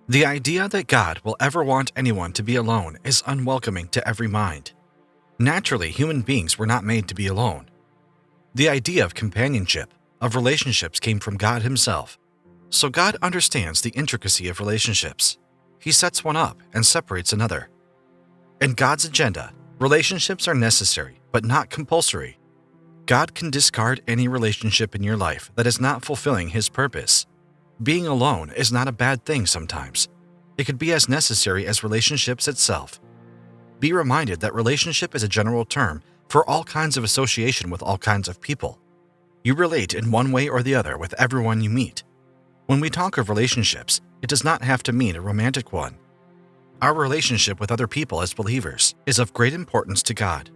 The idea that God will ever want anyone to be alone is unwelcoming to every mind. Naturally, human beings were not made to be alone. The idea of companionship, of relationships, came from God Himself. So God understands the intricacy of relationships. He sets one up and separates another. In God's agenda, relationships are necessary, but not compulsory. God can discard any relationship in your life that is not fulfilling His purpose. Being alone is not a bad thing sometimes. It could be as necessary as relationships itself. Be reminded that relationship is a general term for all kinds of association with all kinds of people. You relate in one way or the other with everyone you meet. When we talk of relationships, it does not have to mean a romantic one. Our relationship with other people as believers is of great importance to God.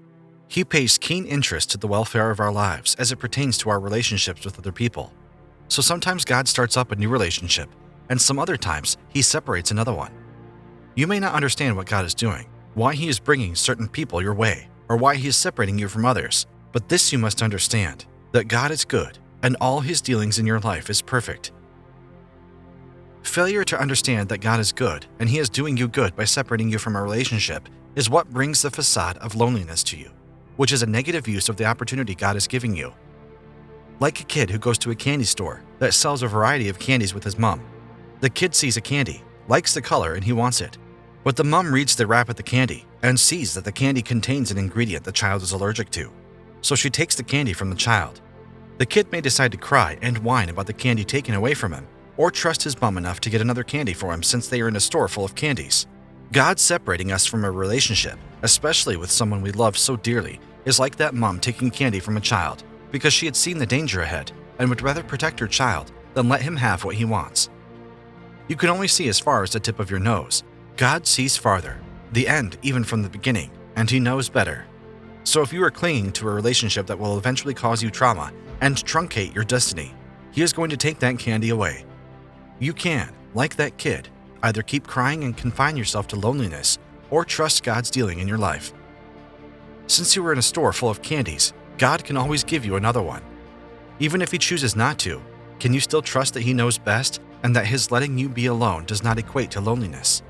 He pays keen interest to the welfare of our lives as it pertains to our relationships with other people. So sometimes God starts up a new relationship, and some other times He separates another one. You may not understand what God is doing, why He is bringing certain people your way, or why He is separating you from others, but this you must understand, that God is good, and all His dealings in your life is perfect. Failure to understand that God is good and He is doing you good by separating you from a relationship is what brings the facade of loneliness to you, which is a negative use of the opportunity God is giving you. Like a kid who goes to a candy store that sells a variety of candies with his mom. The kid sees a candy, likes the color, and he wants it. But the mom reads the wrap of the candy and sees that the candy contains an ingredient the child is allergic to. So she takes the candy from the child. The kid may decide to cry and whine about the candy taken away from him, or trust his mom enough to get another candy for him since they are in a store full of candies. God separating us from a relationship, especially with someone we love so dearly, is like that mom taking candy from a child because she had seen the danger ahead and would rather protect her child than let him have what he wants. You can only see as far as the tip of your nose. God sees farther, the end even from the beginning, and He knows better. So if you are clinging to a relationship that will eventually cause you trauma and truncate your destiny, He is going to take that candy away. You can, like that kid, either keep crying and confine yourself to loneliness or trust God's dealing in your life. Since you are in a store full of candies, God can always give you another one. Even if He chooses not to, can you still trust that He knows best and that His letting you be alone does not equate to loneliness?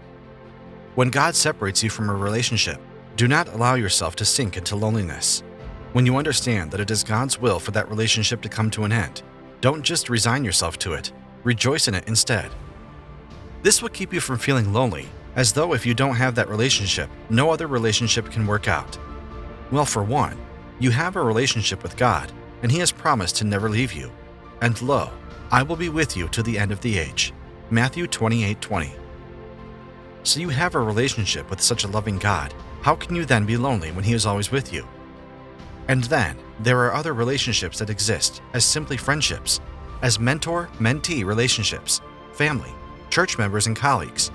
When God separates you from a relationship, do not allow yourself to sink into loneliness. When you understand that it is God's will for that relationship to come to an end, don't just resign yourself to it. Rejoice in it instead. This will keep you from feeling lonely, as though if you don't have that relationship, no other relationship can work out. Well, for one, you have a relationship with God, and He has promised to never leave you. And lo, I will be with you to the end of the age. Matthew 28:20. So you have a relationship with such a loving God. How can you then be lonely when He is always with you? And then, there are other relationships that exist as simply friendships, as mentor-mentee relationships, family, church members, and colleagues.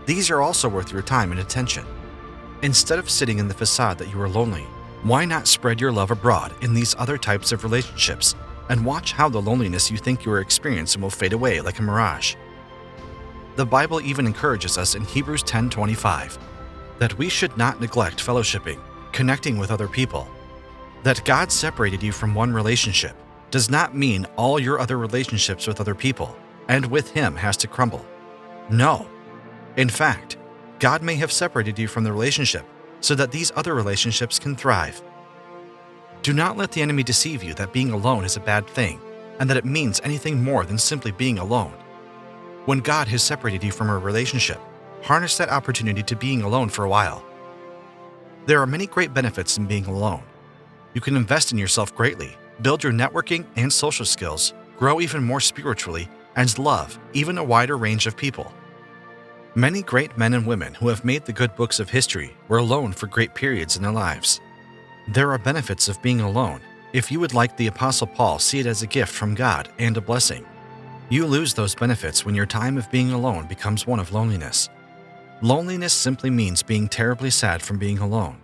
These are also worth your time and attention. Instead of sitting in the facade that you are lonely, why not spread your love abroad in these other types of relationships and watch how the loneliness you think you are experiencing will fade away like a mirage? The Bible even encourages us in Hebrews 10:25 that we should not neglect fellowshipping, connecting with other people. That God separated you from one relationship does not mean all your other relationships with other people and with Him has to crumble. No. In fact, God may have separated you from the relationship so that these other relationships can thrive. Do not let the enemy deceive you that being alone is a bad thing and that it means anything more than simply being alone. When God has separated you from a relationship, harness that opportunity to being alone for a while. There are many great benefits in being alone. You can invest in yourself greatly, build your networking and social skills, grow even more spiritually, and love even a wider range of people. Many great men and women who have made the good books of history were alone for great periods in their lives. There are benefits of being alone. If you would, like the Apostle Paul, see it as a gift from God and a blessing. You lose those benefits when your time of being alone becomes one of loneliness. Loneliness simply means being terribly sad from being alone.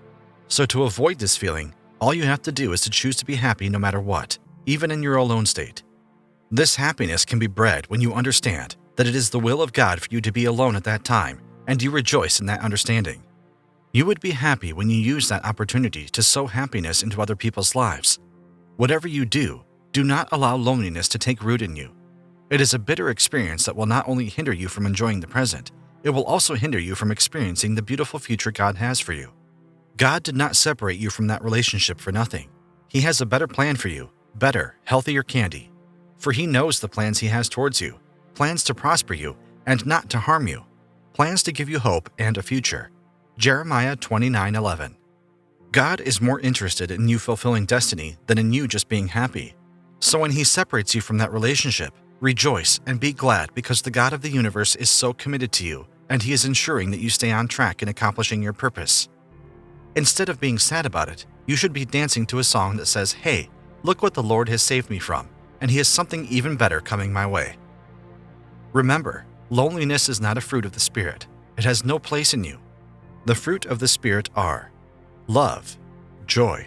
So to avoid this feeling, all you have to do is to choose to be happy no matter what, even in your alone state. This happiness can be bred when you understand that it is the will of God for you to be alone at that time, and you rejoice in that understanding. You would be happy when you use that opportunity to sow happiness into other people's lives. Whatever you do, do not allow loneliness to take root in you. It is a bitter experience that will not only hinder you from enjoying the present, It will also hinder you from experiencing the beautiful future God has for you. God did not separate you from that relationship for nothing. He has a better plan for you, better, healthier candy. For He knows the plans He has towards you, plans to prosper you and not to harm you, plans to give you hope and a future. Jeremiah 29:11. God is more interested in you fulfilling destiny than in you just being happy. So when He separates you from that relationship, rejoice and be glad because the God of the universe is so committed to you and He is ensuring that you stay on track in accomplishing your purpose. Instead of being sad about it, you should be dancing to a song that says, "Hey, look what the Lord has saved me from, and He has something even better coming my way." Remember, loneliness is not a fruit of the Spirit. It has no place in you. The fruit of the Spirit are love, joy,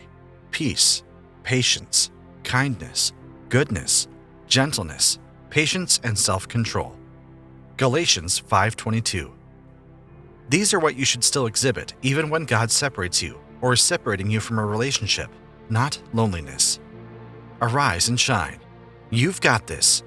peace, patience, kindness, goodness, gentleness, patience, and self-control. Galatians 5:22. These are what you should still exhibit even when God separates you or is separating you from a relationship, not loneliness. Arise and shine. You've got this.